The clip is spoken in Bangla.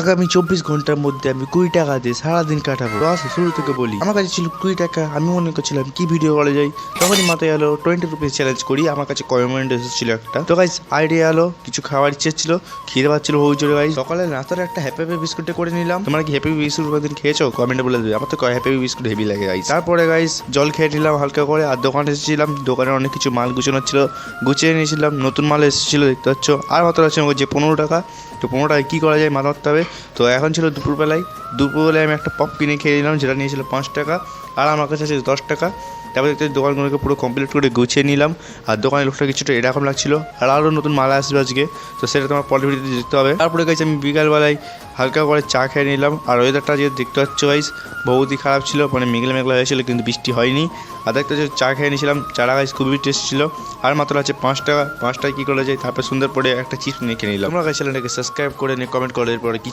আগামী 24 ঘন্টার মধ্যে আমি 20 টাকা দিয়ে সারাদিন কাটাবো। তো আসো শুরু থেকে বলি। আমার কাছে ছিল 20 টাকা। আমি মনে করছিলাম কি ভিডিও করা যায়, তখনই মাথায় এলো 20 রুপিস চ্যালেঞ্জ করি। আমার কাছে কমেন্ট এসেছিল একটা। তো গাইস আইডিয়া এলো, কিছু খাওয়ার ইচ্ছে ছিল, খিদে পাচ্ছিল হই জোরে গাইস। সকালে নাস্তার একটা হ্যাপি বিস্কুটে করে নিলাম। তোমরা কি হ্যাপি বিস্কুট কোনদিন খেয়েছো? কমেন্টে বলে দেবে। আমার তো হ্যাপি বিস্কুট হেভি লাগে গাইস। তারপরে গাইস জল খেয়ে নিলাম হালকা করে। আর দোকানে এসেছিলাম, দোকানে অনেক কিছু মাল গুছানোর ছিল, গুছিয়ে নিয়েছিলাম। নতুন মাল এসেছিল দেখতে পাচ্ছ। আর মাত্র আছে যে 15 টাকা। তো 15 টাকায় কী করা যায় মাথা মারতে হবে। তো এখন ছিল দুপুরবেলায় আমি একটা পপ কিনে খেয়ে নিলাম, যেটা নিয়েছিল 5 টাকা। আর আমার কাছে আছে 10 টাকা। তারপরে দেখতে দোকানগুলোকে পুরো কমপ্লিট করে গুছিয়ে নিলাম। আর দোকানের লোকটা কিছুটা এরকম লাগছিল। আর আরও নতুন মাল আসবে আজকে, তো সেটা তোমার পরের ভিডিওতে দেখতে হবে। তারপরে গেছি আমি বিকালবেলায় হালকা করে চা খেয়ে নিলাম। আর ওয়েদারটা যে দেখতে পাচ্ছ গাইস বহুতই খারাপ ছিল, মানে মেঘলা হয়েছিল কিন্তু বৃষ্টি হয়নি। আর দেখতে হচ্ছে চা খেয়ে নিয়েছিলাম। চাটা গাইস খুবই টেস্ট ছিল। আর মাত্র আছে 5 টাকা। 5 টাকায় কী করা যায়, তারপর সুন্দর পরে একটা চিপস নিয়ে খেয়ে নিলাম। তোমরা গাইস চ্যানেলটাকে সাবস্ক্রাইব করে নিয়ে কমেন্ট করে এরপরে কি